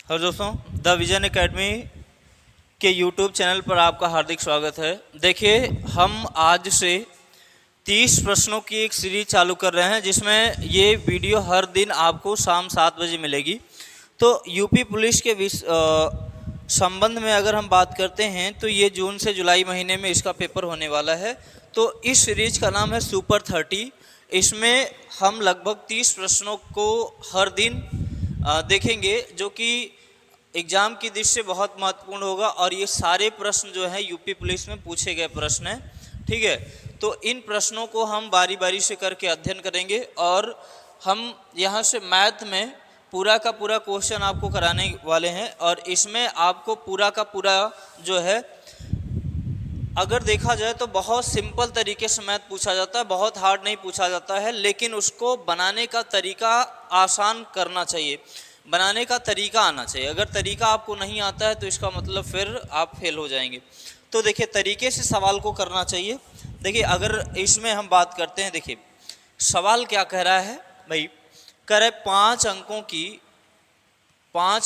Hello दोस्तों, the vision academy के YouTube channel पर आपका हार्दिक स्वागत है। देखिए, हम आज से 30 प्रश्नों की एक सीरीज चालू कर रहे हैं, जिसमें ये वीडियो हर दिन आपको शाम 7 बजे मिलेगी। तो यूपी पुलिस के संबंध में अगर हम बात करते हैं तो ये जून से जुलाई महीने में इसका पेपर होने वाला है। तो इस सीरीज का नाम है सुपर 30। इसमें हम लगभग 30 प्रश्नों को हर दिन देखेंगे, जो कि एग्ज़ाम की दृष्टि से बहुत महत्वपूर्ण होगा। और ये सारे प्रश्न जो है यूपी पुलिस में पूछे गए प्रश्न हैं, ठीक है। तो इन प्रश्नों को हम बारी बारी से करके अध्ययन करेंगे, और हम यहाँ से मैथ में पूरा का पूरा क्वेश्चन आपको कराने वाले हैं। और इसमें आपको पूरा का पूरा जो है, अगर देखा जाए तो बहुत सिंपल तरीके से मैथ पूछा जाता है, बहुत हार्ड नहीं पूछा जाता है, लेकिन उसको बनाने का तरीका आसान करना चाहिए, बनाने का तरीका आना चाहिए। अगर तरीका आपको नहीं आता है तो इसका मतलब फिर आप फेल हो जाएंगे। तो देखिए, तरीके से सवाल को करना चाहिए। देखिए, अगर इसमें हम बात करते हैं, देखिए सवाल क्या कह रहा है भाई, करे 5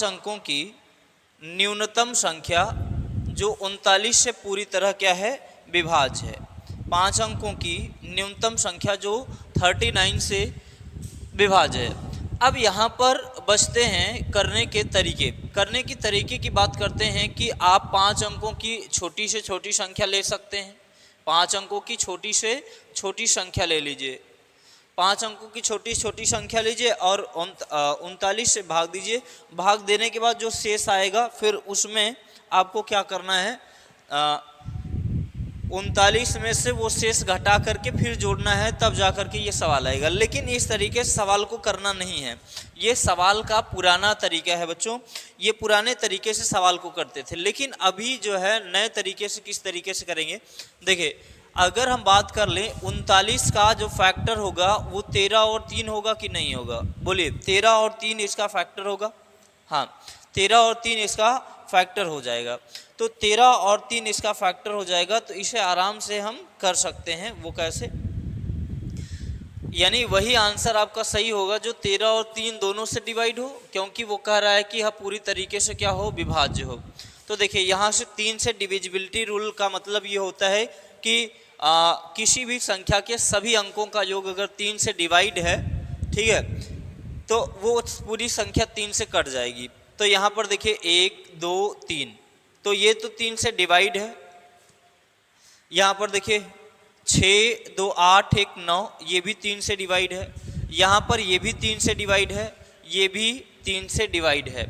अंकों की न्यूनतम संख्या जो 39 से पूरी तरह क्या है, विभाज्य है। 5 अंकों की न्यूनतम संख्या जो 39 से विभाज्य है। अब यहाँ पर बचते हैं करने के तरीके की बात करते हैं कि आप 5 अंकों की छोटी से छोटी संख्या ले सकते हैं। 5 अंकों की छोटी से छोटी संख्या ले लीजिए, 5 अंकों की छोटी छोटी संख्या लीजिए और 39 से भाग दीजिए। भाग देने के बाद जो शेष आएगा, फिर उसमें आपको क्या करना है, 39 में से वो शेष घटा करके फिर जोड़ना है, तब जा करके ये सवाल आएगा। लेकिन इस तरीके से सवाल को करना नहीं है, ये सवाल का पुराना तरीका है बच्चों। ये पुराने तरीके से सवाल को करते थे, लेकिन अभी जो है नए तरीके से किस तरीके से करेंगे। देखिए, अगर हम बात कर लें 39 का जो फैक्टर होगा वो 13 और 3 होगा कि नहीं होगा, बोलिए। 13 और 3 इसका फैक्टर होगा, हाँ 13 और 3 इसका फैक्टर हो जाएगा। तो 13 और 3 इसका फैक्टर हो जाएगा, तो इसे आराम से हम कर सकते हैं। वो कैसे, यानी वही आंसर आपका सही होगा जो 13 और 3 दोनों से डिवाइड हो, क्योंकि वो कह रहा है कि हाँ पूरी तरीके से क्या हो, विभाज्य हो। तो देखिए, यहाँ से 3 से डिविजिबिलिटी रूल का मतलब ये होता है कि किसी भी संख्या के सभी अंकों का योग अगर 3 से डिवाइड है, ठीक है, तो वो पूरी संख्या 3 से कट जाएगी। तो यहाँ पर देखिए 1 2 3, तो ये तो 3 से डिवाइड है। यहाँ पर देखिए 6 2 8 1 9, ये भी 3 से डिवाइड है। यहाँ पर ये भी 3 से डिवाइड है, ये भी 3 से डिवाइड है।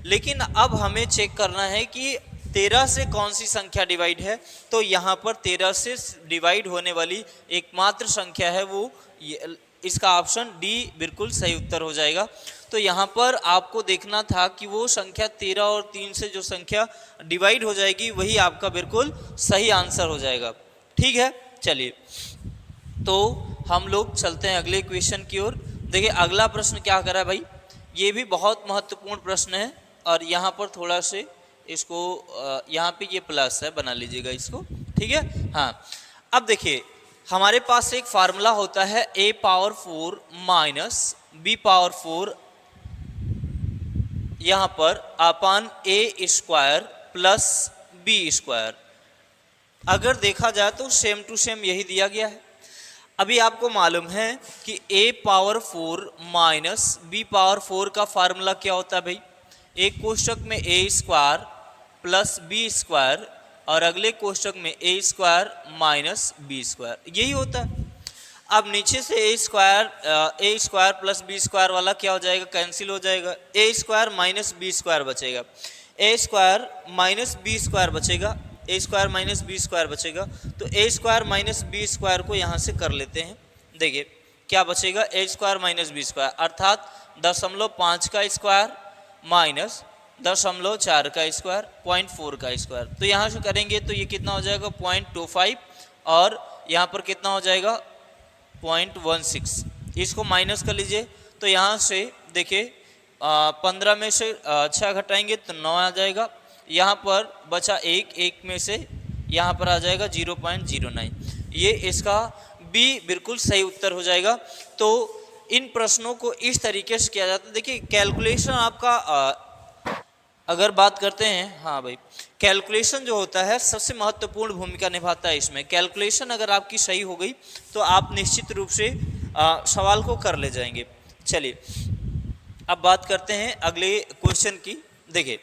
लेकिन अब हमें चेक करना है कि 13 से कौन सी संख्या डिवाइड है। तो यहाँ पर 13 से डिवाइड होने वाली एकमात्र संख्या है वो, इसका ऑप्शन डी बिल्कुल सही उत्तर हो जाएगा। तो यहाँ पर आपको देखना था कि वो संख्या 13 और 3 से जो संख्या डिवाइड हो जाएगी वही आपका बिल्कुल सही आंसर हो जाएगा, ठीक है। चलिए, तो हम लोग चलते हैं अगले क्वेश्चन की ओर। देखिए, अगला प्रश्न क्या कर रहा है भाई, ये भी बहुत महत्वपूर्ण प्रश्न है। और यहाँ पर थोड़ा से इसको यहाँ पे ये प्लस है, बना लीजिएगा इसको, ठीक है। हाँ, अब देखिए हमारे पास एक फार्मूला होता है a power 4 minus b power 4, यहाँ पर अपन a square plus b square. अगर देखा जाए तो सेम टू सेम यही दिया गया है। अभी आपको मालूम है कि a power 4 minus b power 4 का फार्मूला क्या होता है भाई, एक कोष्टक में a square plus B square और अगले कोष्टक में a square minus B square, यही होता है। अब नीचे से a square plus B square वाला क्या हो जाएगा, कैंसिल हो जाएगा। a square minus B square बचेगा, a square minus B square बचेगा, a square minus B square बचेगा। तो a square minus B square को यहाँ से कर लेते हैं। देखिए क्या बचेगा, a square minus B square अर्थात 0.5 का स्क्वायर माइनस 0.4 का स्क्वायर, 0.4 का स्क्वायर। तो यहाँ से करेंगे तो ये कितना हो जाएगा, 0.25, और यहाँ पर कितना हो जाएगा 0.16। इसको माइनस कर लीजिए, तो यहाँ से देखिए 15 में से 6 घटाएंगे तो 9 आ जाएगा। यहाँ पर बचा 1 में से यहाँ पर आ जाएगा 0.09। ये इसका बी बिल्कुल सही उत्तर हो जाएगा। तो इन प्रश्नों को इस तरीके से किया जाता है। देखिए कैलकुलेशन आपका अगर बात करते हैं, हाँ भाई, कैलकुलेशन जो होता है सबसे महत्वपूर्ण भूमिका निभाता है इसमें। कैलकुलेशन अगर आपकी सही हो गई तो आप निश्चित रूप से सवाल को कर ले जाएंगे। चलिए अब बात करते हैं अगले क्वेश्चन की। देखिए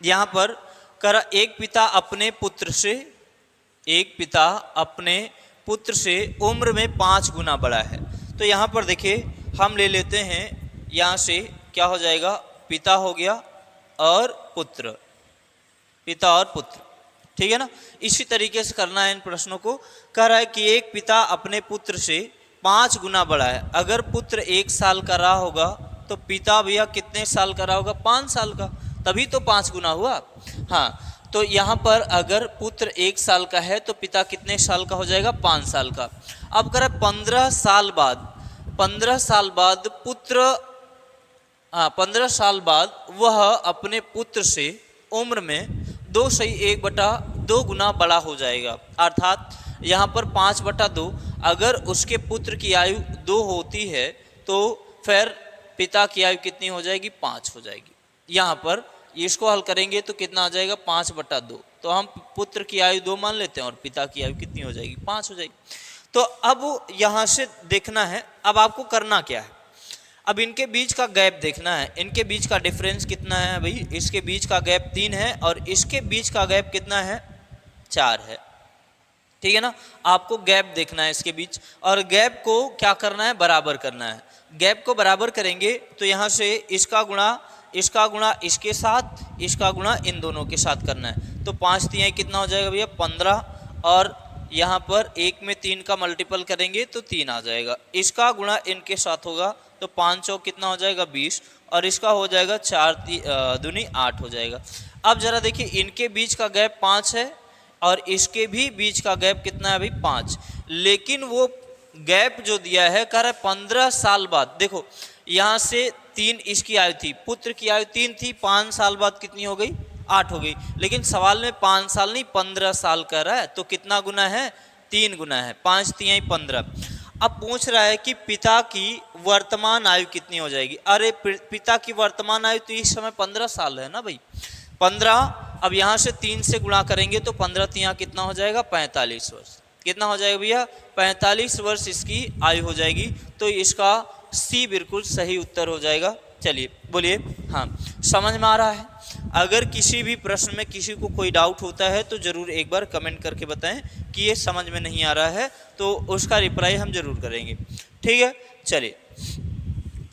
यहाँ पर करा एक पिता अपने पुत्र से उम्र में 5 गुना बड़ा है। तो यहाँ पर देखिए हम ले लेते हैं, यहाँ से क्या हो जाएगा, पिता हो गया और पुत्र, पिता और पुत्र, ठीक है ना। इसी तरीके से करना है इन प्रश्नों को। कह रहा है कि एक पिता अपने पुत्र से 5 गुना बड़ा है। अगर पुत्र 1 साल का रहा होगा तो पिता भैया कितने साल का रहा होगा, 5 साल का, तभी तो 5 गुना हुआ। हाँ, तो यहाँ पर अगर पुत्र 1 साल का है तो पिता कितने साल का हो जाएगा, 5 साल का। अब कह रहा है 15 साल बाद पुत्र, 15 साल बाद वह अपने पुत्र से उम्र में 2/1/2 गुना बड़ा हो जाएगा। अर्थात यहाँ पर 5/2, अगर उसके पुत्र की आयु 2 होती है तो फिर पिता की आयु कितनी हो जाएगी, 5 हो जाएगी। यहाँ पर इसको हल करेंगे तो कितना आ जाएगा, 5/2। तो हम पुत्र की आयु 2 मान लेते हैं और पिता की आयु कितनी हो जाएगी, 5 हो जाएगी। तो अब यहाँ से देखना है, अब आपको करना क्या है, अब इनके बीच का गैप देखना है। इनके बीच का डिफरेंस कितना है भाई, इसके बीच का गैप 3 है और इसके बीच का गैप कितना है, 4 है, ठीक है ना। आपको गैप देखना है इसके बीच, और गैप को क्या करना है, बराबर करना है। गैप को बराबर करेंगे तो यहाँ से इसका गुणा इसके साथ, इसका गुणा इन दोनों के साथ करना है। तो 5 तिहाई कितना हो जाएगा भैया, 15, और यहाँ पर 1 में 3 का मल्टीपल करेंगे तो 3 आ जाएगा। इसका गुणा इनके साथ होगा तो 5 चौक कितना हो जाएगा, 20, और इसका हो जाएगा 4 दूनी 8 हो जाएगा। अब जरा देखिए इनके बीच का गैप 5 है और इसके भी बीच का गैप कितना है भाई, 5। लेकिन वो गैप जो दिया है कह रहा है 15 साल बाद। देखो यहाँ से 3 इसकी आयु थी, पुत्र की आयु 3 थी, 5 साल बाद कितनी हो गई, 8 हो गई। लेकिन सवाल में 5 साल नहीं 15 साल कर रहा है, तो कितना गुना है, 3 गुना है, 5 तिहाई 15। अब पूछ रहा है कि पिता की वर्तमान आयु कितनी हो जाएगी। अरे पिता की वर्तमान आयु तो इस समय 15 साल है ना भाई, 15। अब यहाँ से 3 से गुणा करेंगे तो 15 तिहाई कितना हो जाएगा, 45 वर्ष। कितना हो जाएगा भैया, 45 वर्ष इसकी आयु हो जाएगी। तो इसका सी बिल्कुल सही उत्तर हो जाएगा। चलिए बोलिए, हाँ समझ में आ रहा है। अगर किसी भी प्रश्न में किसी को कोई डाउट होता है तो ज़रूर एक बार कमेंट करके बताएं कि ये समझ में नहीं आ रहा है, तो उसका रिप्लाई हम ज़रूर करेंगे, ठीक है। चलिए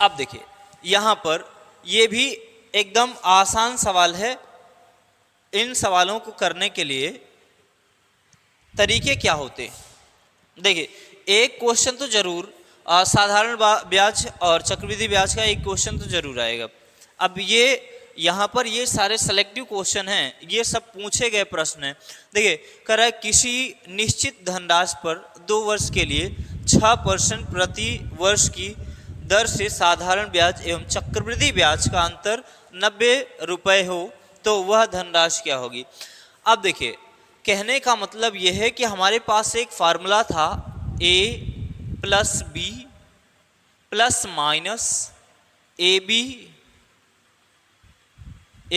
अब देखिए यहाँ पर ये भी एकदम आसान सवाल है। इन सवालों को करने के लिए तरीके क्या होते हैं, देखिए एक क्वेश्चन तो जरूर साधारण ब्याज और चक्रवृद्धि ब्याज का एक क्वेश्चन तो जरूर आएगा। अब ये यहाँ पर ये सारे सेलेक्टिव क्वेश्चन हैं, ये सब पूछे गए प्रश्न हैं। देखिए कह रहा है किसी निश्चित धनराशि पर 2 वर्ष के लिए 6% प्रति वर्ष की दर से साधारण ब्याज एवं चक्रवृद्धि ब्याज का अंतर 90 रुपये हो तो वह धनराशि क्या होगी। अब देखिए कहने का मतलब यह है कि हमारे पास एक फार्मूला था a plus B plus minus A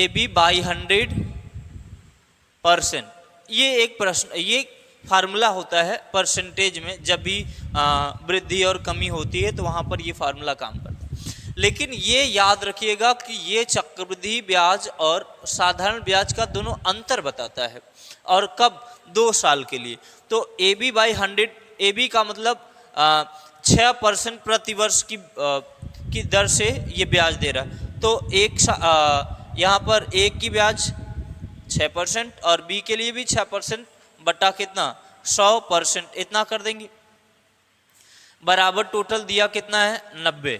B by 100%। ये एक प्रश्न, ये फार्मूला होता है परसेंटेज में, जब भी वृद्धि और कमी होती है तो वहाँ पर ये फार्मूला काम करता है। लेकिन ये याद रखिएगा कि ये चक्रवृद्धि ब्याज और साधारण ब्याज का दोनों अंतर बताता है, और कब, 2 साल के लिए। तो A B by 100, A B का मतलब 6% प्रति वर्ष की दर से ये ब्याज दे रहा है। तो यहाँ पर एक की ब्याज 6% और बी के लिए भी 6% बटा कितना, 100%, इतना कर देंगे। बराबर टोटल दिया कितना है, 90।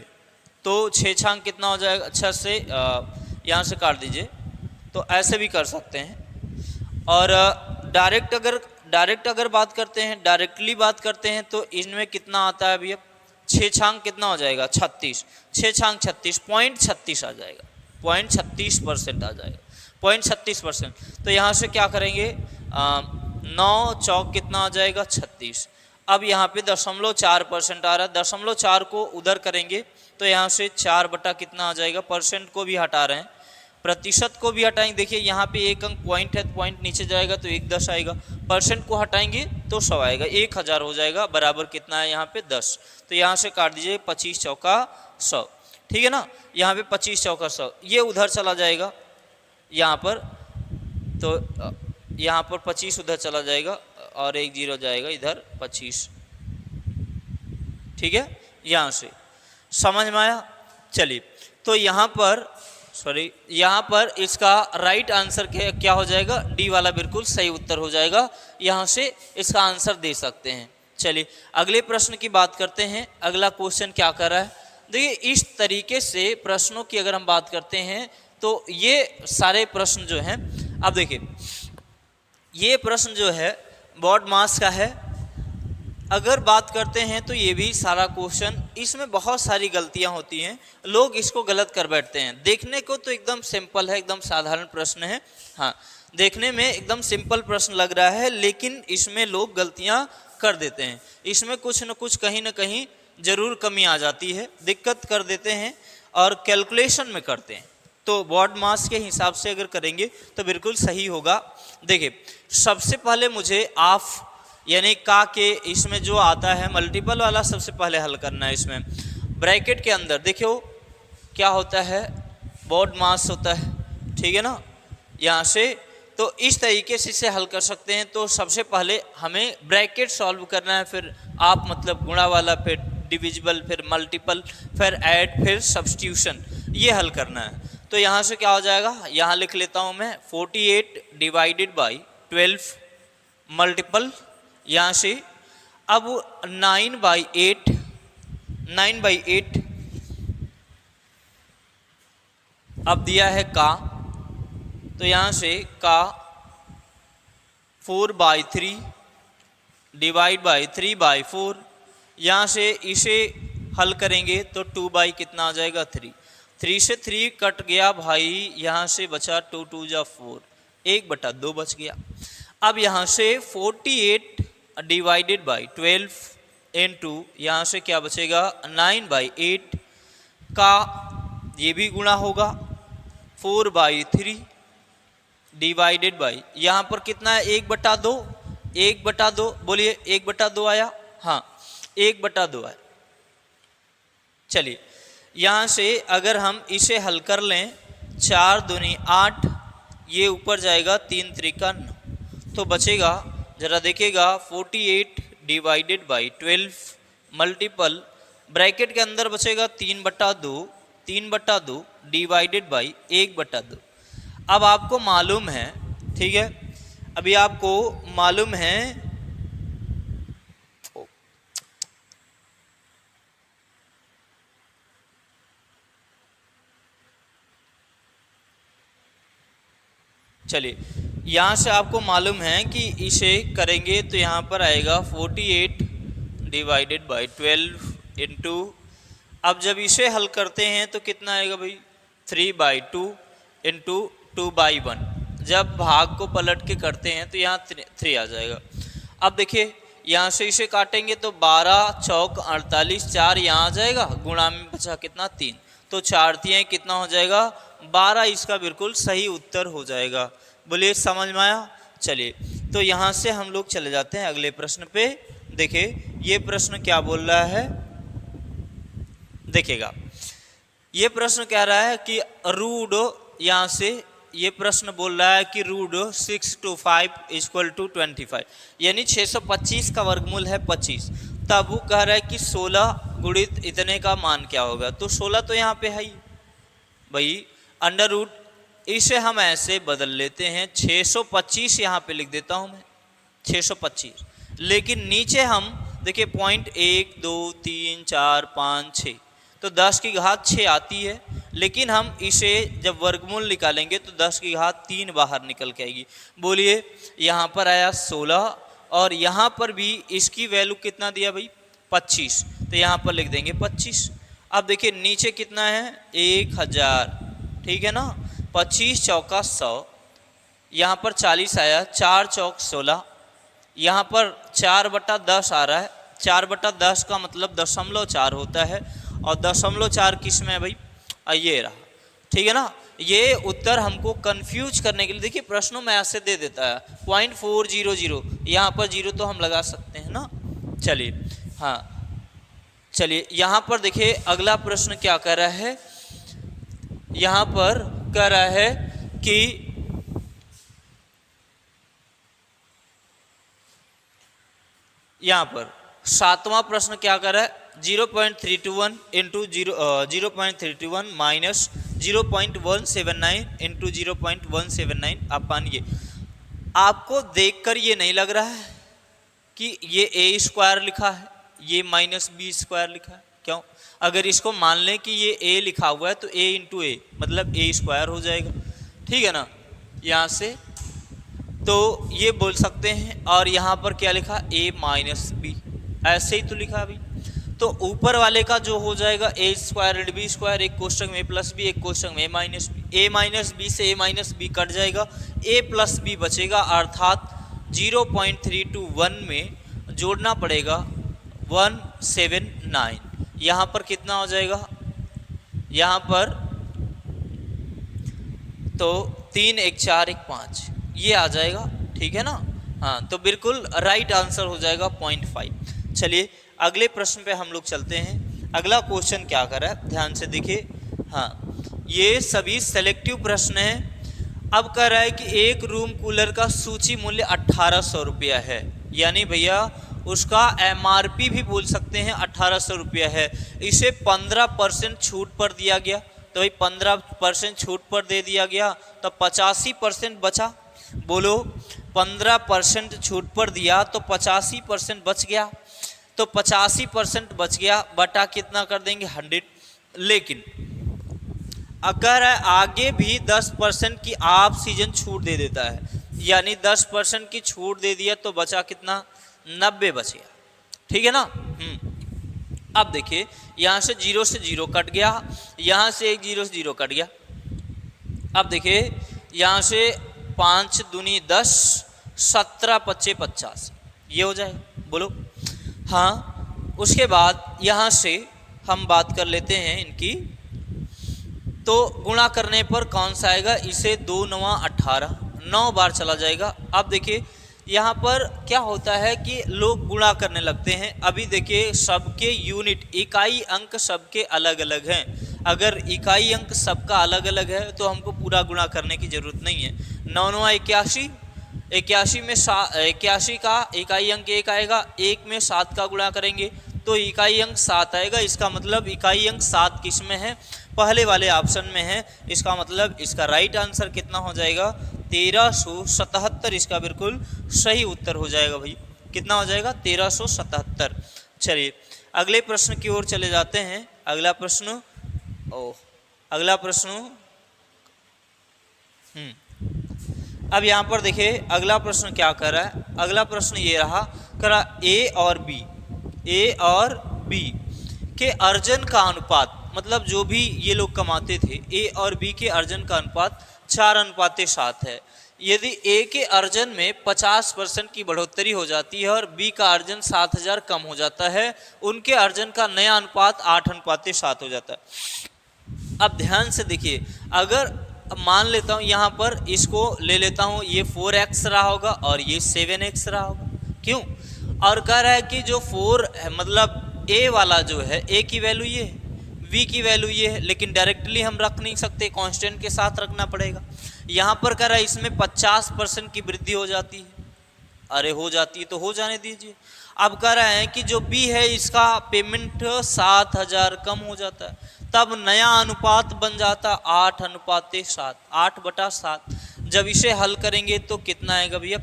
तो 6 छांग कितना हो जाएगा, अच्छा से यहाँ से काट दीजिए, तो ऐसे भी कर सकते हैं। और डायरेक्ट अगर बात करते हैं, डायरेक्टली बात करते हैं तो इनमें कितना आता है भैया, 6 छांग कितना हो जाएगा, 36, 6 छांग 36, 0.36 आ जाएगा, 0.36% आ जाएगा, 0.36%। तो यहाँ से क्या करेंगे, 9 चौक कितना आ जाएगा, 36। अब यहाँ पे 0.4% आ रहा है, 0.4 को उधर करेंगे तो यहाँ से 4 बटा कितना आ जाएगा, परसेंट को भी हटा रहे हैं, प्रतिशत को भी हटाएंगे, देखिए यहाँ पे एक अंक पॉइंट है, पॉइंट नीचे जाएगा तो 1 10 आएगा, परसेंट को हटाएंगे तो 100 आएगा, 1000 हो जाएगा, बराबर कितना है यहाँ पे 10। तो यहाँ से काट दीजिए 25 चौका 100, ठीक है ना। यहाँ पे 25 चौका 100, ये उधर चला जाएगा यहाँ पर, तो यहाँ पर 25 उधर चला जाएगा और 1 0 जाएगा इधर 25, ठीक है। यहाँ से समझ में आया। चलिए तो यहाँ पर यहाँ पर इसका राइट आंसर क्या हो जाएगा, डी वाला बिल्कुल सही उत्तर हो जाएगा, यहाँ से इसका आंसर दे सकते हैं। चलिए अगले प्रश्न की बात करते हैं। अगला क्वेश्चन क्या कर रहा है, देखिए इस तरीके से प्रश्नों की अगर हम बात करते हैं तो ये सारे प्रश्न जो हैं, अब देखिए ये प्रश्न जो है बोर्ड मास का है। अगर बात करते हैं तो ये भी सारा क्वेश्चन, इसमें बहुत सारी गलतियां होती हैं, लोग इसको गलत कर बैठते हैं। देखने को तो एकदम सिंपल है, एकदम साधारण प्रश्न है, हाँ देखने में एकदम सिंपल प्रश्न लग रहा है, लेकिन इसमें लोग गलतियां कर देते हैं। इसमें कुछ न कुछ कहीं ना कहीं जरूर कमी आ जाती है, दिक्कत कर देते हैं और कैलकुलेशन में करते हैं। तो बोर्ड मास के हिसाब से अगर करेंगे तो बिल्कुल सही होगा। देखिए सबसे पहले मुझे ऑफ यानी का के इसमें जो आता है मल्टीपल वाला सबसे पहले हल करना है। इसमें ब्रैकेट के अंदर देखियो क्या होता है, बोर्ड मास होता है, ठीक है ना। यहाँ से तो इस तरीके से इसे हल कर सकते हैं। तो सबसे पहले हमें ब्रैकेट सॉल्व करना है, फिर आप मतलब गुणा वाला, फिर डिविजिबल, फिर मल्टीपल, फिर ऐड, फिर सब्स्टिट्यूशन, ये हल करना है। तो यहाँ से क्या हो जाएगा, यहाँ लिख लेता हूँ मैं 48 डिवाइडेड बाई 12 मल्टीपल, यहाँ से अब 9/8 अब दिया है का, तो यहाँ से का 4/3 डिवाइड बाई 3/4, यहाँ से इसे हल करेंगे तो 2 कितना आ जाएगा 3, 3 से 3 कट गया भाई, यहाँ से बचा 2 2 जा 4, 1/2 बच गया। अब यहाँ से 48 डिवाइडेड बाई 12 इंटू यहाँ से क्या बचेगा 9/8 का, ये भी गुणा होगा 4/3 डिवाइडेड बाई यहाँ पर कितना है 1/2, 1/2 बोलिए 1/2 आया, हाँ 1/2 आया। चलिए यहाँ से अगर हम इसे हल कर लें 4 दूनी 8, ये ऊपर जाएगा 3 त्रिका 9, तो बचेगा जरा देखिएगा 48 डिवाइडेड बाई 12 मल्टीपल ब्रैकेट के अंदर बचेगा 3/2 डिवाइडेड बाई 1/2। अब आपको मालूम है, ठीक है, अभी आपको मालूम है चलिए यहाँ से आपको मालूम है कि इसे करेंगे तो यहाँ पर आएगा 48 डिवाइडेड बाई 12 इंटू, अब जब इसे हल करते हैं तो कितना आएगा भाई 3/2 इंटू 2/1, जब भाग को पलट के करते हैं तो यहाँ 3 आ जाएगा। अब देखिए यहाँ से इसे काटेंगे तो 12 चौक 48, 4 यहाँ आ जाएगा, गुणा में बचा कितना 3, तो 4 3 कितना हो जाएगा 12, इसका बिल्कुल सही उत्तर हो जाएगा। बोलिए समझ में आया। चलिए तो यहाँ से हम लोग चले जाते हैं अगले प्रश्न पे। देखिए ये प्रश्न क्या बोल रहा है, देखिएगा ये प्रश्न कह रहा है कि रूट, यहाँ से ये प्रश्न बोल रहा है कि रूट 6 to 5 = 25, यानी 625 का वर्गमूल है 25। तब वो कह रहा है कि 16 गुणित इतने का मान क्या होगा, तो 16 तो यहाँ पे है ही भाई, अंडर रूट, इसे हम ऐसे बदल लेते हैं 625 यहाँ पे लिख देता हूँ मैं 625, लेकिन नीचे हम देखिए पॉइंट 1 2 3 4 5 6, तो 10 की घात 6 आती है, लेकिन हम इसे जब वर्गमूल निकालेंगे तो 10 की घात 3 बाहर निकल के आएगी। बोलिए यहाँ पर आया 16 और यहाँ पर भी इसकी वैल्यू कितना दिया भाई 25, तो यहाँ पर लिख देंगे 25। अब देखिए नीचे कितना है 1000, ठीक है ना, 25 चौका 100, यहाँ पर 40 आया, 4 चौक 16, यहाँ पर 4/10 आ रहा है, 4/10 का मतलब 0.4 होता है, और 0.4 किस में है भाई, ये रहा, ठीक है ना। ये उत्तर हमको कंफ्यूज करने के लिए देखिए प्रश्नों में ऐसे दे देता है 0.400, यहाँ पर जीरो तो हम लगा सकते हैं ना। चलिए हाँ, चलिए यहाँ पर देखिए अगला प्रश्न क्या कह रहा है, यहाँ पर कह रहा है कि यहाँ पर 7वां प्रश्न क्या कर रहा है, 0.321 इंटू 0.321 माइनस 0.179 इंटू 0.179 अपन ये आपको देखकर ये नहीं लग रहा है कि ये ए स्क्वायर लिखा है, ये माइनस बी स्क्वायर लिखा है। क्यों? अगर इसको मान लें कि ये ए लिखा हुआ है तो ए इंटू ए मतलब ए स्क्वायर हो जाएगा, ठीक है ना। यहाँ से तो ये बोल सकते हैं, और यहाँ पर क्या लिखा, ए माइनस बी, ऐसे ही तो लिखा अभी। तो ऊपर वाले का जो हो जाएगा ए स्क्वायर बी स्क्वायर, एक कोष्टक में ए प्लस बी, एक कोष्टक में ए माइनस बी, ए माइनस बी से ए माइनस बी कट जाएगा, ए प्लस बी बचेगा, अर्थात 0.321 में जोड़ना पड़ेगा 179। यहाँ पर कितना हो जाएगा, यहाँ पर तो 3 1 4 1 5 ये आ जाएगा, ठीक है ना। हाँ, तो बिल्कुल राइट आंसर हो जाएगा 0.5। चलिए अगले प्रश्न पे हम लोग चलते हैं। अगला क्वेश्चन क्या कर रहा है, ध्यान से देखिए। हाँ, ये सभी सेलेक्टिव प्रश्न हैं। अब कह रहा है कि एक रूम कूलर का सूची मूल्य 1800 रुपया है, यानी भैया उसका MRP भी बोल सकते हैं 1800 रुपया है। इसे 15% छूट पर दिया गया, तो भाई 15% छूट पर दे दिया गया तो 85% बचा। बोलो 15% छूट पर दिया तो 85% बच गया, तो 85% बच गया बटा कितना कर देंगे 100। लेकिन अगर आगे भी 10% की आप सीजन छूट दे देता है, यानी 10% की छूट दे दिया तो बचा कितना, 90 बच गया, ठीक है ना। अब देखिए यहाँ से 0 से 0 कट गया, यहाँ से एक 0 से 0 कट गया। अब देखिए यहाँ से 5 दूनी 10, 17 पच्चे 50, ये हो जाएगा। बोलो हाँ। उसके बाद यहाँ से हम बात कर लेते हैं इनकी, तो गुणा करने पर कौन सा आएगा, इसे 2 9 18, 9 बार चला जाएगा। अब देखिए यहाँ पर क्या होता है कि लोग गुणा करने लगते हैं। अभी देखिए सबके यूनिट इकाई अंक सबके अलग अलग हैं। अगर इकाई अंक सबका अलग अलग है तो हमको पूरा गुणा करने की ज़रूरत नहीं है। 9 9 81, 81 में 81 का इकाई अंक 1 आएगा, 1 में 7 का गुणा करेंगे तो इकाई अंक 7 आएगा। इसका मतलब इकाई अंक 7 किस में है, पहले वाले ऑप्शन में है। इसका मतलब इसका राइट आंसर कितना हो जाएगा, 1377। इसका बिल्कुल सही उत्तर हो जाएगा भाई, कितना हो जाएगा 1377। चलिए अगले प्रश्न की ओर चले जाते हैं। अगला प्रश्न अब यहाँ पर देखिए अगला प्रश्न क्या कर रहा है। अगला प्रश्न ये रहा, करा ए और बी के अर्जन का अनुपात, मतलब जो भी ये लोग कमाते थे ए और बी के अर्जन का अनुपात 4:7 है। यदि ए के अर्जन में 50% की बढ़ोतरी हो जाती है और बी का अर्जन 7000 कम हो जाता है, उनके अर्जन का नया अनुपात 8:7 हो जाता है। अब ध्यान से देखिए, अगर मान लेता हूँ यहाँ पर इसको ले लेता हूँ, ये 4x रहा होगा और ये 7x रहा होगा। क्यों? और कह रहा है कि जो 4 मतलब ए वाला जो है, ए की वैल्यू ये है, v की वैल्यू ये है, लेकिन डायरेक्टली हम रख नहीं सकते, कांस्टेंट के साथ रखना पड़ेगा। यहाँ पर कह रहा है इसमें 50% की वृद्धि हो जाती है। अरे हो जाती है तो हो जाने दीजिए। अब कह रहा है कि जो b है इसका पेमेंट 7000 कम हो जाता है, तब नया अनुपात बन जाता 8:7, 8/7। जब इसे हल करेंगे तो कितना आएगा भैया,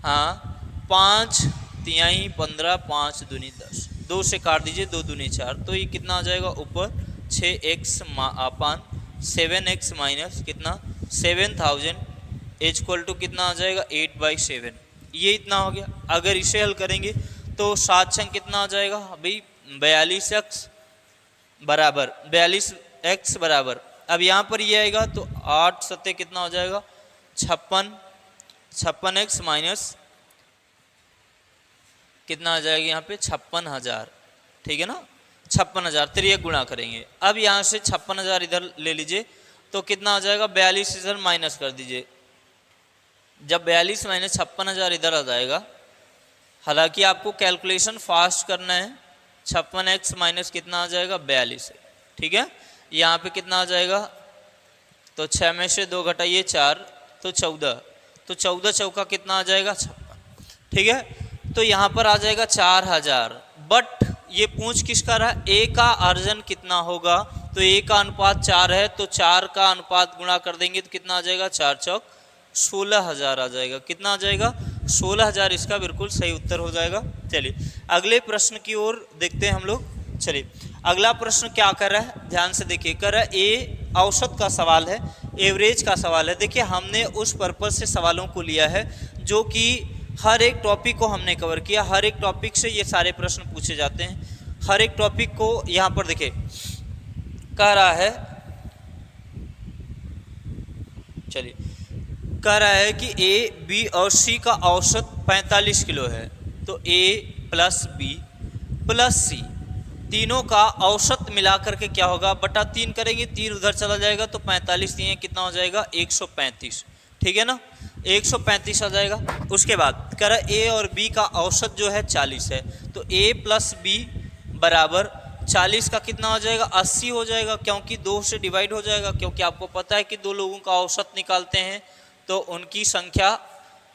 हाँ 5 तिहाई 15, 5 दूनी 10, 2 से काट दीजिए, 2 दूनी 4, तो ये कितना आ जाएगा ऊपर 6x अपान 7x माइनस कितना 7000 इक्वल टू कितना आ जाएगा 8/7। ये इतना हो गया। अगर इसे हल करेंगे तो 7 छंग कितना आ जाएगा भाई 42x बराबर, अब यहाँ पर ये आएगा तो 8 सत्ते कितना हो जाएगा 56x माइनस कितना आ जाएगा यहाँ पे 56,000, ठीक है ना। 56,000 तेरी एक गुणा करेंगे। अब यहाँ से 56,000 इधर ले लीजिए तो कितना आ जाएगा 42 इधर माइनस कर दीजिए। जब 42 माइनस 56,000 इधर आ जाएगा, हालांकि आपको कैलकुलेशन फास्ट करना है। 56x माइनस कितना आ जाएगा 42 है, ठीक है। यहाँ पे कितना आ जाएगा, तो 6 में से 2 घटाइए 4 तो 14, तो 14 चौका कितना आ जाएगा 56, ठीक है। तो यहाँ पर आ जाएगा 4000। बट ये पूछ किसका रहा, ए का अर्जन कितना होगा, तो ए का अनुपात 4 है, तो 4 का अनुपात गुणा कर देंगे तो कितना आ जाएगा 4 चौक 16,000 आ जाएगा। कितना आ जाएगा 16,000, इसका बिल्कुल सही उत्तर हो जाएगा। चलिए अगले प्रश्न की ओर देखते हैं हम लोग। चलिए अगला प्रश्न क्या कर रहा है, ध्यान से देखिए। कर रहा है ए औसत का सवाल है, एवरेज का सवाल है। देखिए हमने उस पर्पज से सवालों को लिया है जो कि हर एक टॉपिक को हमने कवर किया। हर एक टॉपिक से ये सारे प्रश्न पूछे जाते हैं। हर एक टॉपिक को यहाँ पर देखिए कह रहा है, चलिए कह रहा है कि ए बी और सी का औसत 45 किलो है, तो ए प्लस बी प्लस सी तीनों का औसत मिलाकर के क्या होगा, बटा 3 करेंगे, 3 उधर चला जाएगा तो 45 दिए कितना हो जाएगा 135, ठीक है ना, 135 आ जाएगा। उसके बाद कह रहा है ए और बी का औसत जो है 40 है, तो ए प्लस बी बराबर 40 का कितना हो जाएगा 80 हो जाएगा, क्योंकि 2 से डिवाइड हो जाएगा। क्योंकि आपको पता है कि 2 लोगों का औसत निकालते हैं तो उनकी संख्या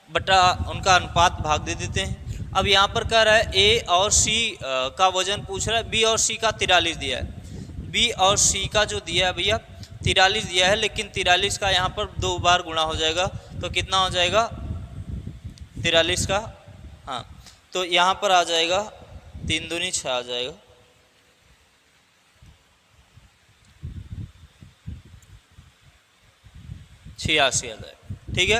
बटा उनका अनुपात भाग दे देते हैं। अब यहाँ पर कह रहा है ए और सी का वजन पूछ रहा है, बी और सी का 43 दिया है। बी और सी का जो दिया है भैया 43 दिया है, लेकिन 43 का यहाँ पर 2 बार गुणा हो जाएगा, तो कितना हो जाएगा 43 का, हाँ तो यहाँ पर आ जाएगा 3 दूनी 6 आ जाएगा। छियासी आ जाएगा, ठीक है।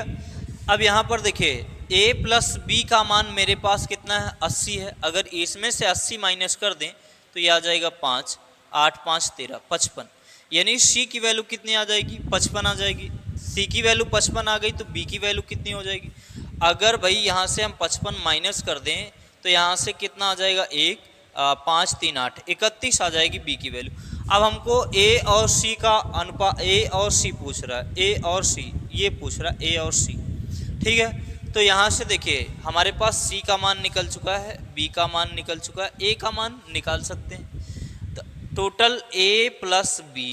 अब यहाँ पर देखिए a प्लस बी का मान मेरे पास कितना है 80 है। अगर इसमें से 80 माइनस कर दें तो ये आ जाएगा 5, 8 5 13 55, यानी c की वैल्यू कितनी आ जाएगी 55 आ जाएगी। c की वैल्यू 55 आ गई तो b की वैल्यू कितनी हो जाएगी। अगर भाई यहाँ से हम 55 माइनस कर दें तो यहाँ से कितना आ जाएगा 1 5 3 8 31 आ जाएगी b की वैल्यू। अब हमको a और c का अनुपात, a और c पूछ रहा है, a और c ये पूछ रहा है a और c, ठीक है। तो यहाँ से देखिए हमारे पास c का मान निकल चुका है, b का मान निकल चुका है, a का मान निकाल सकते हैं। तो total a plus b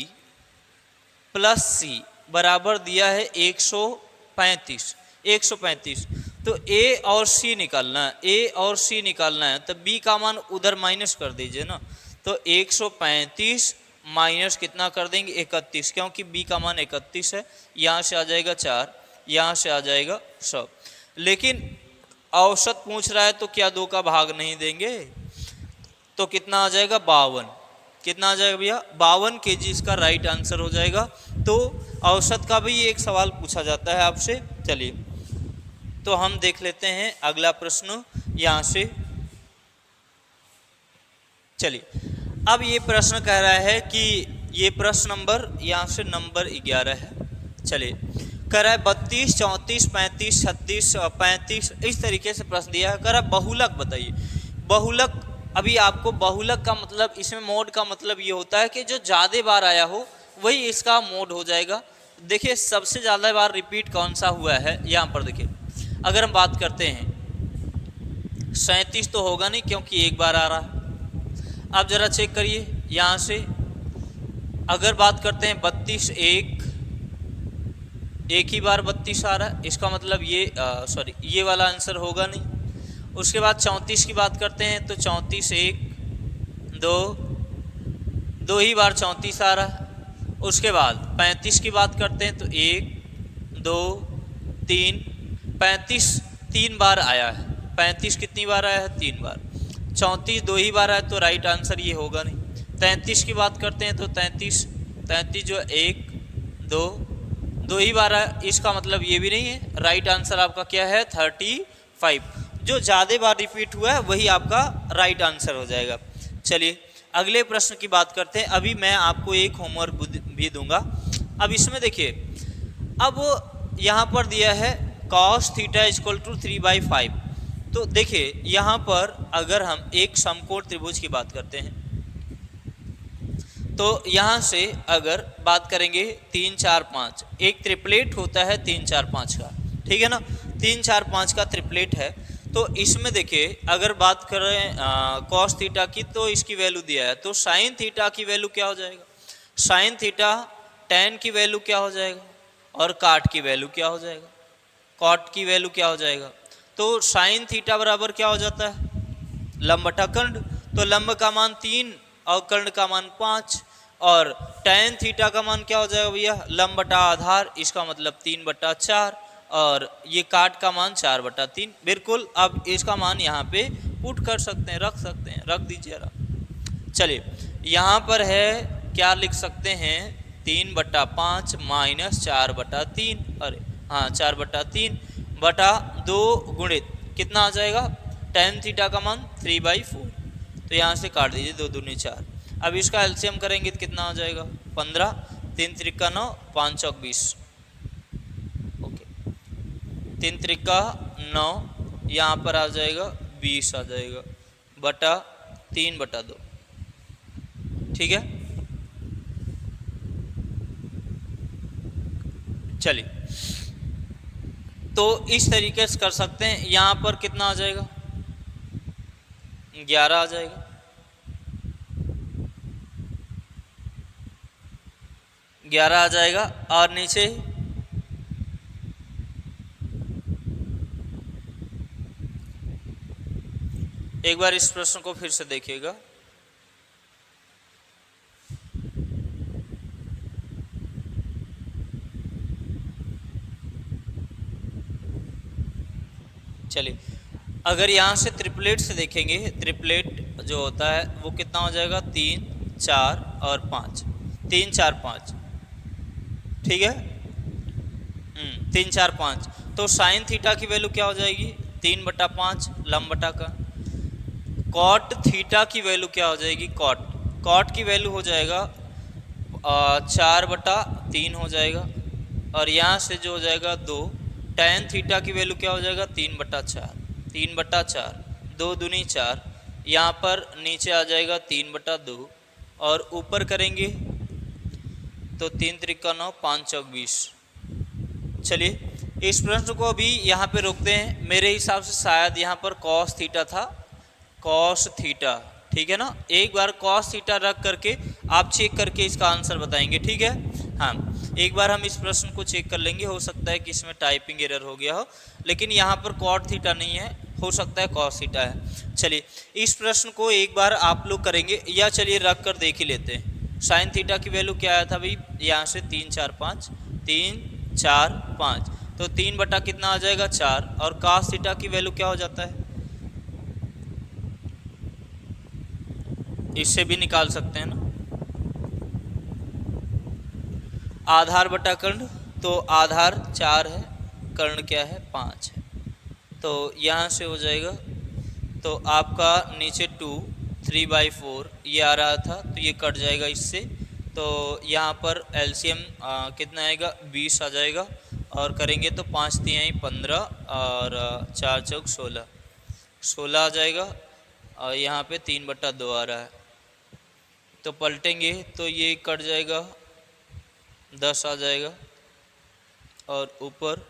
plus c बराबर दिया है 135, 135। तो a और c निकालना है, a और c निकालना है, तो b का मान उधर माइनस कर दीजिए ना, तो 135 माइनस कितना कर देंगे 31, क्योंकि b का मान 31 है। यहाँ से आ जाएगा 4, यहाँ से आ जाएगा 100, लेकिन औसत पूछ रहा है तो क्या 2 का भाग नहीं देंगे, तो कितना आ जाएगा 52, कितना आ जाएगा भैया 52 kg इसका राइट आंसर हो जाएगा। तो औसत का भी एक सवाल पूछा जाता है आपसे। चलिए तो हम देख लेते हैं अगला प्रश्न यहाँ से। चलिए अब ये प्रश्न कह रहा है कि ये प्रश्न नंबर यहाँ से नंबर 11 है। चलिए कह रहा है 32 34 35 36 35 इस तरीके से प्रश्न दिया है। कह रहा है बहुलक बताइए। बहुलक, अभी आपको बहुलक का मतलब, इसमें मोड का मतलब ये होता है कि जो ज़्यादा बार आया हो वही इसका मोड हो जाएगा। देखिए सबसे ज़्यादा बार रिपीट कौन सा हुआ है, यहाँ पर देखिए अगर हम बात करते हैं 37 तो होगा नहीं क्योंकि एक बार आ रहा है। आप ज़रा चेक करिए यहाँ से, अगर बात करते हैं 32 एक ही बार 32 आ रहा है, इसका मतलब ये सॉरी ये वाला आंसर होगा नहीं। उसके बाद 34 की बात करते हैं तो 34 1 2 ही बार 34 आ रहा है। उसके बाद 35 की बात करते हैं तो 1 2 3 35 3 बार आया है। 35 कितनी बार आया है 3 बार। 34 2 ही बार आया तो राइट आंसर ये होगा नहीं। 33 की बात करते हैं तो 33 जो 1 2 ही बार आया, इसका मतलब ये भी नहीं है। राइट आंसर आपका क्या है 35। जो ज़्यादा बार रिपीट हुआ है वही आपका राइट आंसर हो जाएगा। चलिए अगले प्रश्न की बात करते हैं। अभी मैं आपको एक होमवर्क भी दूंगा। अब इसमें देखिए, अब यहाँ पर दिया है cos थीटा इक्वल टू 3/5। तो देखिए यहाँ पर अगर हम एक समकोण त्रिभुज की बात करते हैं तो यहाँ से अगर बात करेंगे 3 4 5, एक ट्रिपलेट होता है 3 4 5 का, ठीक है ना, 3 4 5 का ट्रिपलेट है। तो इसमें देखिए अगर बात करें कॉस थीटा की, तो इसकी वैल्यू दिया है, तो साइन थीटा की वैल्यू क्या हो जाएगा, साइन थीटा टेन की वैल्यू क्या हो जाएगा, और काट की वैल्यू क्या हो जाएगा, कॉट की वैल्यू क्या हो जाएगा। तो साइन थीटा बराबर क्या हो जाता है, लंब बटा कर्ण, तो लंब का मान 3 और कर्ण का मान 5, और tan थीटा का मान क्या हो जाएगा भैया, लंब बटा आधार, इसका मतलब 3/4, और ये काट का मान 4/3। बिल्कुल, अब इसका मान यहाँ पे पुट कर सकते हैं, रख सकते हैं, रख दीजिए आराम। चलिए यहाँ पर है, क्या लिख सकते हैं, 3/5 माइनस 4/3, अरे हाँ 4/3 बटा 2 गुणित कितना आ जाएगा, tan थीटा का मान 3/4, तो यहाँ से काट दीजिए, 2 दूनी 4। अब इसका एलसीएम करेंगे तो कितना आ जाएगा, 15, 3 त्रिका 9, 5 चौक 20, ओके, 3 त्रिका 9, यहाँ पर आ जाएगा 20 आ जाएगा, बटा 3/2, ठीक है। चलिए तो इस तरीके से कर सकते हैं। यहाँ पर कितना आ जाएगा, 11 आ जाएगा, 11 आ जाएगा, और नीचे एक बार इस प्रश्न को फिर से देखिएगा। चलिए अगर यहाँ से ट्रिपलेट से देखेंगे, ट्रिपलेट जो होता है वो कितना हो जाएगा, 3 4 और 5, 3 4 5, ठीक है, 3 4 5। तो साइन थीटा की वैल्यू क्या हो जाएगी, 3/5 लंब बटा का। कॉट थीटा की वैल्यू क्या हो जाएगी, कॉट की वैल्यू हो जाएगा 4/3 हो जाएगा, और यहाँ से जो हो जाएगा 2। tan थीटा की वैल्यू क्या हो जाएगा, 3/4, 3/4, 2 दूनी 4, यहाँ पर नीचे आ जाएगा 3/2, और ऊपर करेंगे तो 3 त्रिका 9, 5 चौक 20। चलिए इस प्रश्न को अभी यहाँ पे रोकते हैं। मेरे हिसाब से शायद यहाँ पर कॉस थीटा था, कॉस थीटा, ठीक है ना। एक बार कॉस थीटा रख करके आप चेक करके इसका आंसर बताएंगे, ठीक है। हाँ एक बार हम इस प्रश्न को चेक कर लेंगे, हो सकता है कि इसमें टाइपिंग एरर हो गया हो, लेकिन यहाँ पर कॉट थीटा नहीं है, हो सकता है कॉस थीटा है। चलिए इस प्रश्न को एक बार आप लोग करेंगे, या चलिए रख कर देख ही लेते हैं। साइन थीटा की वैल्यू क्या आया था भाई, यहाँ से 3 4 5, 3 4 5, तो 3 बटा कितना आ जाएगा 4, और कॉस थीटा की वैल्यू क्या हो जाता है, इससे भी निकाल सकते हैं ना, आधार बटा कर्ण, तो आधार 4 है, कर्ण क्या है 5 है, तो यहाँ से हो जाएगा, तो आपका नीचे 2 3/4 ये आ रहा था, तो ये कट जाएगा इससे, तो यहाँ पर एलसीएम कितना आएगा, 20 आ जाएगा, और करेंगे तो 5 3 15, और 4 चौक 16, 16 आ जाएगा, और यहाँ पे 3/2 आ रहा है, तो पलटेंगे तो ये कट जाएगा, 10 आ जाएगा, और ऊपर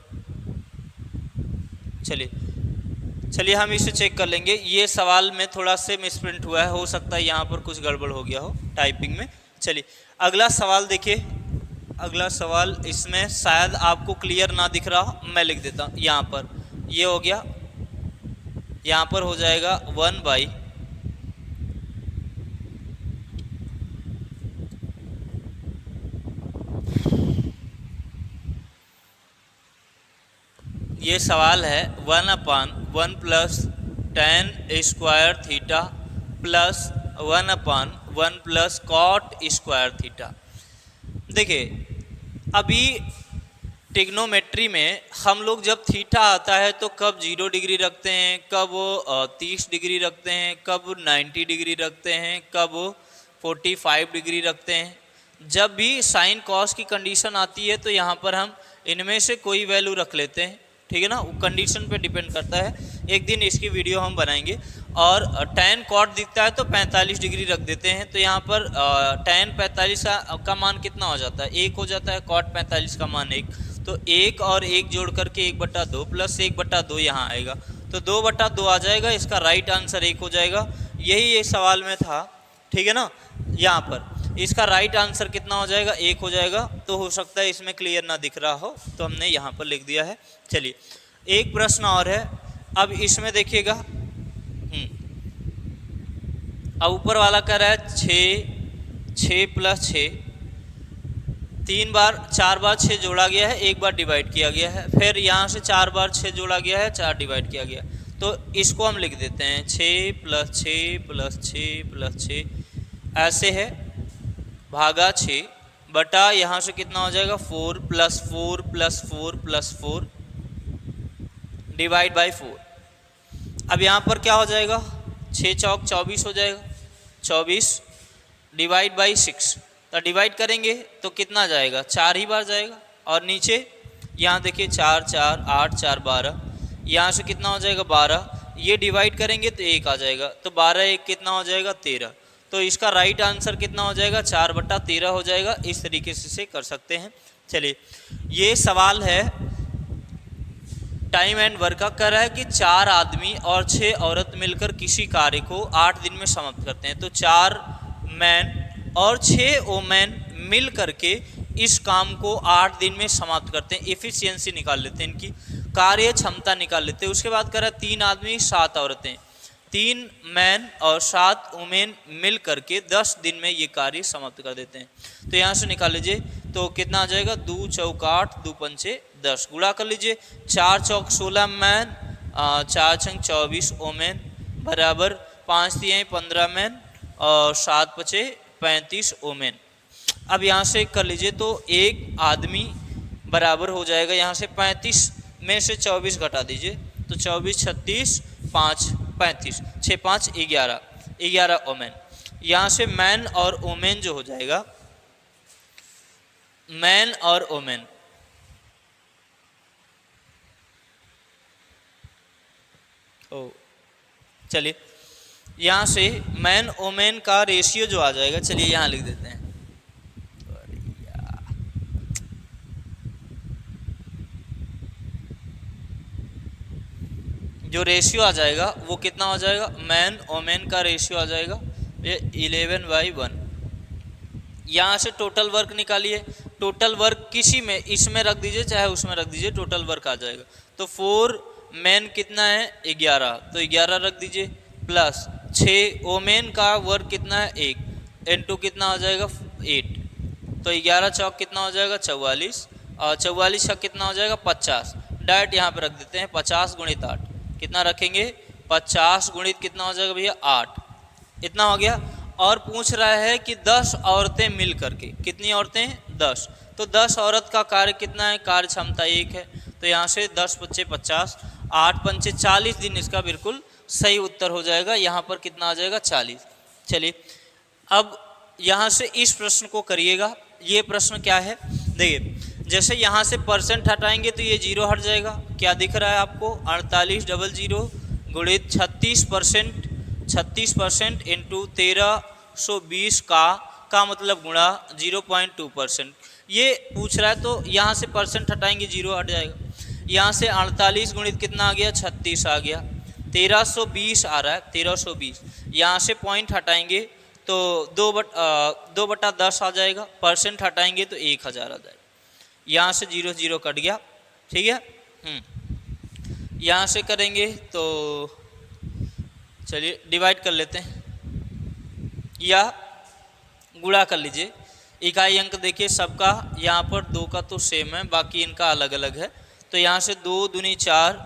चलिए हम इसे चेक कर लेंगे। ये सवाल में थोड़ा से मिसप्रिंट हुआ है, हो सकता है यहाँ पर कुछ गड़बड़ हो गया हो टाइपिंग में। चलिए अगला सवाल देखिए, अगला सवाल इसमें शायद आपको क्लियर ना दिख रहा हो, मैं लिख देता हूँ यहाँ पर, ये हो गया, यहाँ पर हो जाएगा 1/, ये सवाल है 1/1 plus tan square theta plus 1/1 plus cot square theta. देखिए अभी ट्रिग्नोमेट्री में हम लोग जब थीटा आता है तो कब 0 डिग्री रखते हैं, कब 30 डिग्री रखते हैं, कब 90 डिग्री रखते हैं, कब 45 डिग्री रखते हैं। जब भी साइन कॉस की कंडीशन आती है तो यहाँ पर हम इनमें से कोई वैल्यू रख लेते हैं, ठीक है ना, वो कंडीशन पे डिपेंड करता है। एक दिन इसकी वीडियो हम बनाएंगे। और tan cot दिखता है तो 45 डिग्री रख देते हैं, तो यहाँ पर tan 45 का मान कितना हो जाता है, 1 हो जाता है, cot 45 का मान 1, तो 1 और 1 जोड़ करके 1/2 प्लस 1/2 यहाँ आएगा, तो 2/2 आ जाएगा। इसका राइट आंसर 1 हो जाएगा। यही ये सवाल में था, ठीक है ना। यहाँ पर इसका राइट आंसर कितना हो जाएगा, 1 हो जाएगा। तो हो सकता है इसमें क्लियर ना दिख रहा हो, तो हमने यहाँ पर लिख दिया है। चलिए एक प्रश्न और है, अब इसमें देखिएगा। अब ऊपर वाला कह रहा है 6 + 6, 4 बार 6 जोड़ा गया है, 1 बार डिवाइड किया गया है, फिर यहाँ से 4 बार 6 जोड़ा गया है, 4 डिवाइड किया गया। तो इसको हम लिख देते हैं 6 + 6 + 6 + 6 ऐसे है, भागा 6 बटा यहाँ से कितना हो जाएगा 4 + 4 + 4 + 4 डिवाइड बाई 4। अब यहाँ पर क्या हो जाएगा, 6 चौक 24 हो जाएगा, 24 डिवाइड बाई 6, तो डिवाइड करेंगे तो कितना जाएगा, 4 ही बार जाएगा। और नीचे यहाँ देखिए 4 4 8 4 12, यहाँ से कितना हो जाएगा 12, ये डिवाइड करेंगे तो 1 आ जाएगा, तो 12 1 कितना हो जाएगा 13। तो इसका राइट आंसर कितना हो जाएगा, 4/13 हो जाएगा। इस तरीके से कर सकते हैं। चलिए ये सवाल है टाइम एंड वर्क का, कह रहा है कि 4 आदमी और 6 औरत मिलकर किसी कार्य को 8 दिन में समाप्त करते हैं। तो 4 मैन और 6 वोमेन मिल करके इस काम को 8 दिन में समाप्त करते हैं। एफिशिएंसी निकाल लेते हैं, इनकी कार्य क्षमता निकाल लेते हैं। उसके बाद कह रहा है 3 आदमी 7 औरतें, 3 मैन और 7 वुमेन मिल करके 10 दिन में ये कार्य समाप्त कर देते हैं। तो यहाँ से निकाल लीजिए, तो कितना आ जाएगा, 2 चौक 8, 2 पंचे 10, गुणा कर लीजिए, 4 चौक 16 मैन, 4 छंग 24 वुमेन बराबर 5 तिहाई 15 मैन और 7 पचे 35 वुमेन। अब यहाँ से कर लीजिए, तो एक आदमी बराबर हो जाएगा, यहाँ से 35 में से 24 घटा दीजिए, तो 24 36 5 35 6 5 11 वुमेन। यहाँ से मैन और वुमेन जो हो जाएगा, मैन और वुमेन, चलिए यहाँ से मैन वुमेन का रेशियो जो आ जाएगा, चलिए यहाँ लिख देते हैं, जो रेशियो आ जाएगा वो कितना हो जाएगा, मैन वुमेन का रेशियो आ जाएगा ये 11/1। यहाँ से टोटल वर्क निकालिए, टोटल वर्क किसी में इसमें रख दीजिए चाहे उसमें रख दीजिए, टोटल वर्क आ जाएगा। तो 4 मैन कितना है 11, तो 11 रख दीजिए, प्लस 6 वुमेन का वर्क कितना है 1 इंटू कितना हो जाएगा 8, तो 11 चौक कितना हो जाएगा 44 और 44 का कितना हो जाएगा 50। डायरेक्ट यहाँ पे रख देते हैं 50 × 8, कितना रखेंगे 50 गुणित कितना हो जाएगा भैया 8, इतना हो गया। और पूछ रहा है कि 10 औरतें मिल करके, कितनी औरतें 10, तो 10 औरत का कार्य कितना है, कार्य क्षमता 1 है, तो यहाँ से 10 पच्चे 50, 8 पंचे 40 दिन, इसका बिल्कुल सही उत्तर हो जाएगा। यहाँ पर कितना आ जाएगा 40। चलिए अब यहाँ से इस प्रश्न को करिएगा। ये प्रश्न क्या है, देखिए जैसे यहाँ से परसेंट हटाएंगे तो ये 0 हट जाएगा, क्या दिख रहा है आपको 4800 गुणित 36% इंटू 1320 का मतलब गुणा 0.2%। ये पूछ रहा है, तो यहाँ से परसेंट हटाएंगे 0 हट जाएगा। यहाँ से 48 गुणित कितना आ गया 36 आ गया, 1320 आ रहा है 1320। यहाँ से पॉइंट हटाएंगे तो 2/10 आ जाएगा, परसेंट हटाएंगे तो 1000 आ जाएगा। यहाँ से 0 0 कट गया, ठीक है। यहाँ से करेंगे तो चलिए डिवाइड कर लेते हैं या गुणा कर लीजिए। इकाई अंक देखिए सबका यहाँ पर 2 का तो सेम है, बाकी इनका अलग अलग है। तो यहाँ से 2 दूनी 4,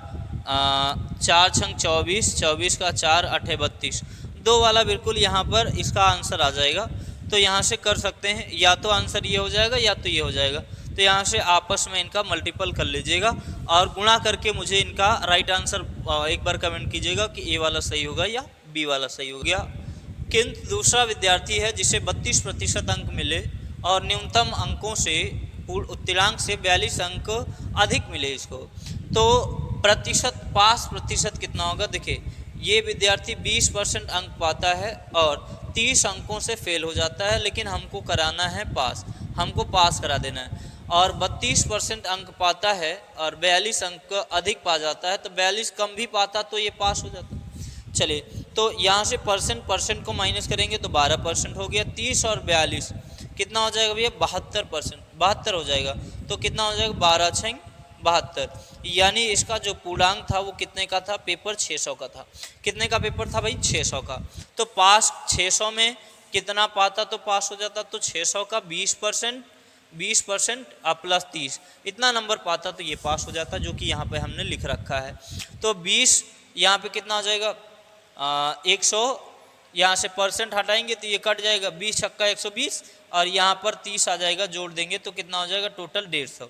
4 छंग 24, 24 का 4 8 32, 2 वाला बिल्कुल यहाँ पर इसका आंसर आ जाएगा। तो यहाँ से कर सकते हैं, या तो आंसर ये हो जाएगा या तो ये हो जाएगा। तो यहाँ से आपस में इनका मल्टीपल कर लीजिएगा और गुणा करके मुझे इनका राइट आंसर एक बार कमेंट कीजिएगा कि ए वाला सही होगा या बी वाला सही हो गया। किंतु दूसरा विद्यार्थी है जिसे 32% अंक मिले और न्यूनतम अंकों से उत्तीर्णांक से 42 अंक अधिक मिले इसको। तो प्रतिशत, पास प्रतिशत कितना होगा? देखिए ये विद्यार्थी 20% अंक पाता है और 30 अंकों से फेल हो जाता है, लेकिन हमको कराना है पास, हमको पास करा देना है। और 32% अंक पाता है और 42 अंक अधिक पा जाता है, तो 42 कम भी पाता तो ये पास हो जाता। चलिए, तो यहाँ से परसेंट को माइनस करेंगे तो 12% हो गया। 30 और 42 कितना हो जाएगा भैया? 72%, 72 हो जाएगा। तो कितना हो जाएगा? 12 छंग 72, यानी इसका जो पूर्णांक था वो कितने का था? पेपर 600 का था। कितने का पेपर था भाई? 600 का। तो पास 600 में कितना पाता तो पास हो जाता? तो 600 का 20% प्लस 30, इतना नंबर पाता तो ये पास हो जाता, जो कि यहाँ पे हमने लिख रखा है। तो 20 यहाँ पे कितना हो जाएगा? 100, यहाँ से परसेंट हटाएंगे तो ये कट जाएगा, 20 छक्का 120, और यहाँ पर 30 आ जाएगा, जोड़ देंगे तो कितना हो जाएगा? टोटल 150।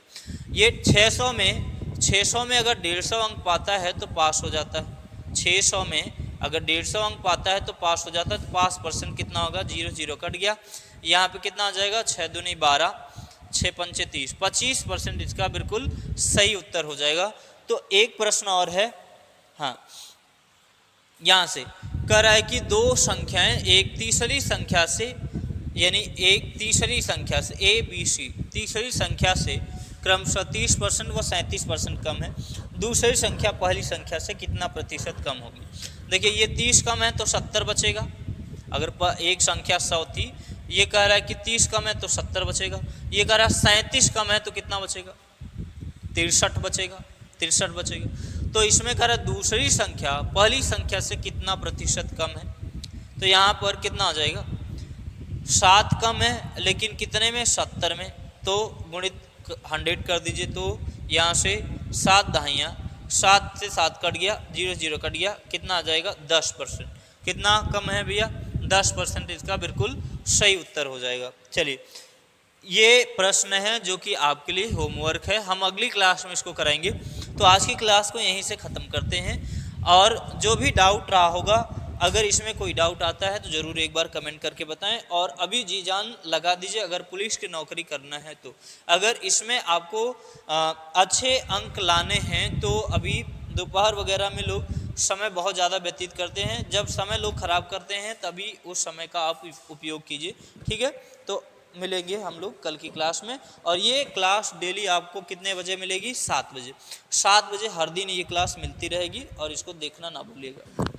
ये 600 में अगर 150 अंक पाता है तो पास हो जाता है। 600 में अगर 150 अंक पाता है तो पास हो जाता है। तो पास परसेंट कितना होगा? 0 0 कट गया। यहाँ पे कितना आ जाएगा? 6 दूनी 12, 6 पंचे 30, 25% इसका बिल्कुल सही उत्तर हो जाएगा। तो एक प्रश्न और है, हाँ, यहाँ से कह रहा है कि दो संख्याएं एक तीसरी संख्या से, यानी एक तीसरी संख्या से ए बी सी, तीसरी संख्या से क्रमशः 30% व 37% कम है, दूसरी संख्या पहली संख्या से कितना प्रतिशत कम होगी? देखिए ये 30 कम है तो 70 बचेगा। अगर एक संख्या 100 थी, ये कह रहा है कि 30 कम है तो 70 बचेगा। ये कह रहा है 37 कम है तो कितना बचेगा? 63 बचेगा, 63 बचेगा। तो इसमें कह रहा है दूसरी संख्या पहली संख्या से कितना प्रतिशत कम है? तो यहाँ पर कितना आ जाएगा? 7 कम है, लेकिन कितने में? 70 में। तो गुणित 100 कर दीजिए, तो यहाँ से 7 दहाइयाँ, 7 से 7 कट गया, 0 0 कट गया, कितना आ जाएगा? 10%। कितना कम है भैया? 10% इसका बिल्कुल सही उत्तर हो जाएगा। चलिए, ये प्रश्न है जो कि आपके लिए होमवर्क है, हम अगली क्लास में इसको कराएंगे। तो आज की क्लास को यहीं से ख़त्म करते हैं, और जो भी डाउट रहा होगा, अगर इसमें कोई डाउट आता है तो ज़रूर एक बार कमेंट करके बताएं। और अभी जी जान लगा दीजिए अगर पुलिस की नौकरी करना है तो। अगर इसमें आपको अच्छे अंक लाने हैं तो अभी दोपहर वगैरह में लोग समय बहुत ज़्यादा व्यतीत करते हैं, जब समय लोग ख़राब करते हैं तभी उस समय का आप उपयोग कीजिए, ठीक है। तो मिलेंगे हम लोग कल की क्लास में, और ये क्लास डेली आपको कितने बजे मिलेगी? 7 बजे। 7 बजे हर दिन ये क्लास मिलती रहेगी, और इसको देखना ना भूलिएगा।